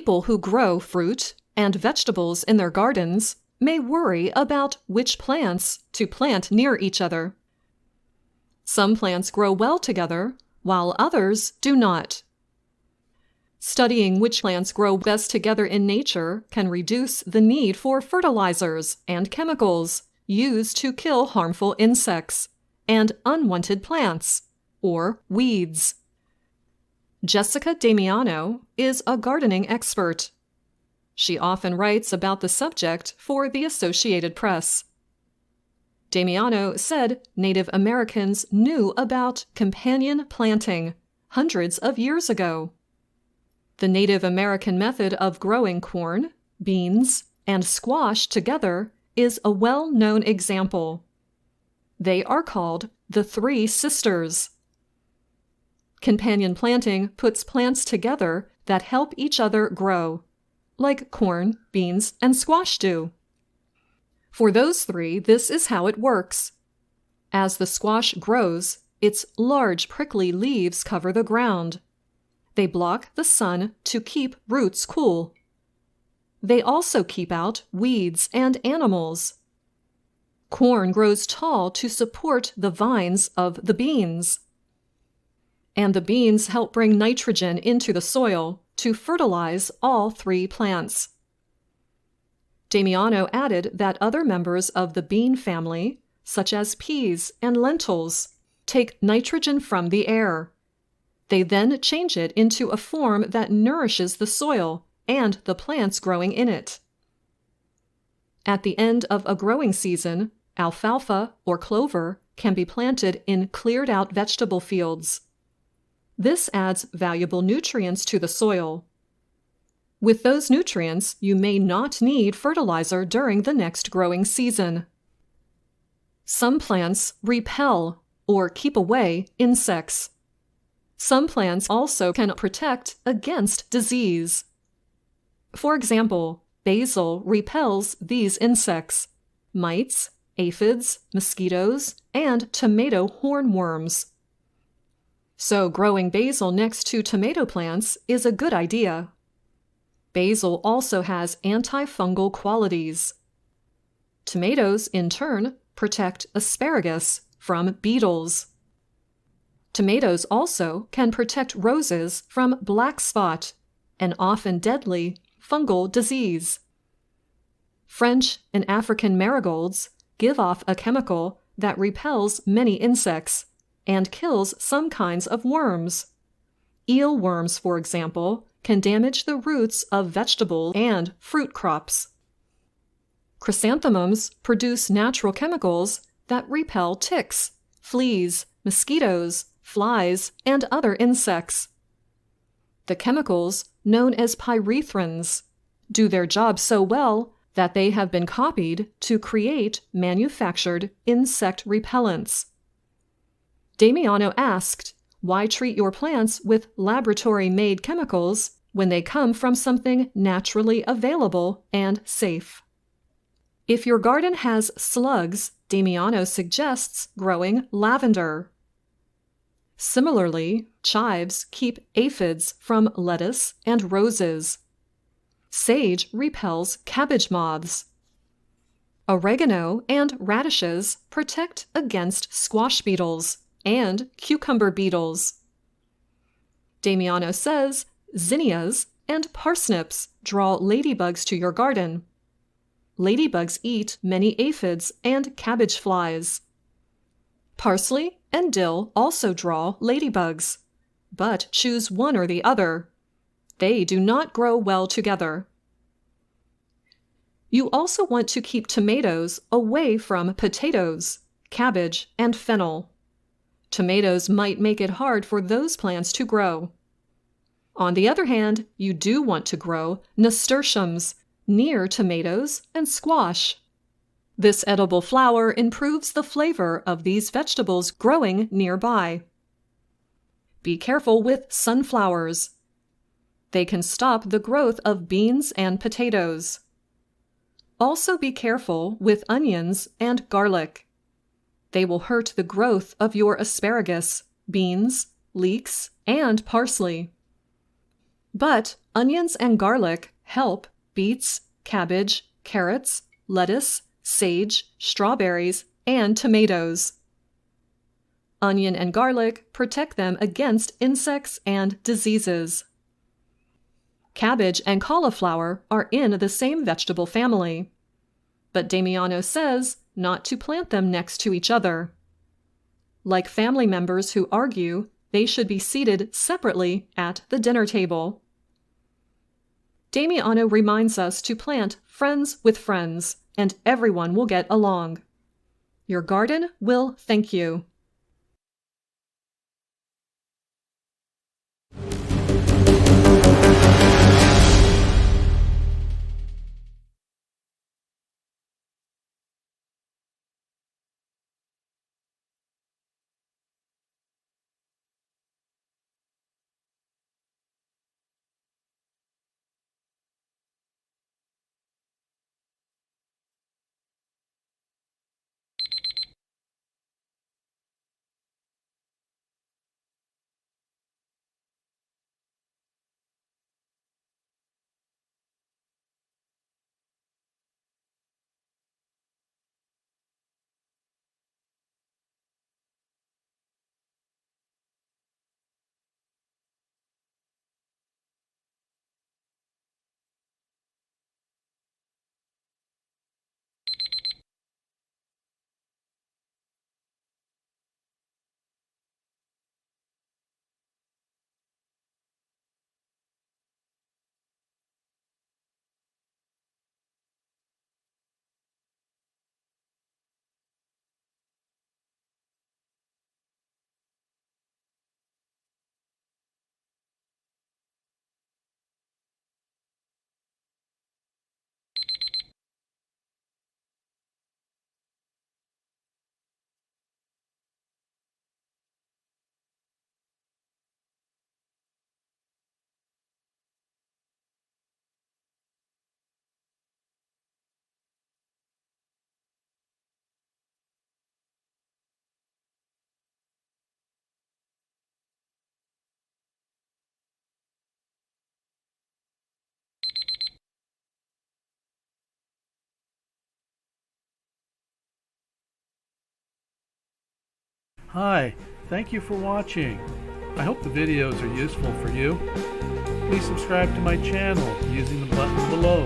People who grow fruit and vegetables in their gardens may worry about which plants to plant near each other. Some plants grow well together, while others do not. Studying which plants grow best together in nature can reduce the need for fertilizers and chemicals used to kill harmful insects and unwanted plants, or weeds. Jessica Damiano is a gardening expert. She often writes about the subject for the Associated Press. Damiano said Native Americans knew about companion planting hundreds of years ago. The Native American method of growing corn, beans, and squash together is a well-known example. They are called the Three Sisters. Companion planting puts plants together that help each other grow, like corn, beans, and squash do. For those three, this is how it works. As the squash grows, its large prickly leaves cover the ground. They block the sun to keep roots cool. They also keep out weeds and animals. Corn grows tall to support the vines of the beans. And the beans help bring nitrogen into the soil to fertilize all three plants. Damiano added that other members of the bean family, such as peas and lentils, take nitrogen from the air. They then change it into a form that nourishes the soil and the plants growing in it. At the end of a growing season, alfalfa or clover can be planted in cleared-out vegetable fields. This adds valuable nutrients to the soil. With those nutrients, you may not need fertilizer during the next growing season. Some plants repel or keep away insects. Some plants also can protect against disease. For example, basil repels these insects: mites, aphids, mosquitoes, and tomato hornworms. So growing basil next to tomato plants is a good idea. Basil also has antifungal qualities. Tomatoes, in turn, protect asparagus from beetles. Tomatoes also can protect roses from black spot, an often deadly fungal disease. French and African marigolds give off a chemical that repels many insects and kills some kinds of worms. Eelworms, for example, can damage the roots of vegetable and fruit crops. Chrysanthemums produce natural chemicals that repel ticks, fleas, mosquitoes, flies, and other insects. The chemicals, known as pyrethrins, do their job so well that they have been copied to create manufactured insect repellents. Damiano asked, why treat your plants with laboratory-made chemicals when they come from something naturally available and safe? If your garden has slugs, Damiano suggests growing lavender. Similarly, chives keep aphids from lettuce and roses. Sage repels cabbage moths. Oregano and radishes protect against squash beetles and cucumber beetles. Damiano says zinnias and parsnips draw ladybugs to your garden. Ladybugs eat many aphids and cabbage flies. Parsley and dill also draw ladybugs, but choose one or the other. They do not grow well together. You also want to keep tomatoes away from potatoes, cabbage, and fennel. Tomatoes might make it hard for those plants to grow. On the other hand, you do want to grow nasturtiums near tomatoes and squash. This edible flower improves the flavor of these vegetables growing nearby. Be careful with sunflowers. They can stop the growth of beans and potatoes. Also be careful with onions and garlic. They will hurt the growth of your asparagus, beans, leeks, and parsley. But onions and garlic help beets, cabbage, carrots, lettuce, sage, strawberries, and tomatoes. Onion and garlic protect them against insects and diseases. Cabbage and cauliflower are in the same vegetable family, but Damiano says not to plant them next to each other. Like family members who argue, they should be seated separately at the dinner table. Damiano reminds us to plant friends with friends, and everyone will get along. Your garden will thank you. Hi, thank you for watching. I hope the videos are useful for you. Please subscribe to my channel using the button below.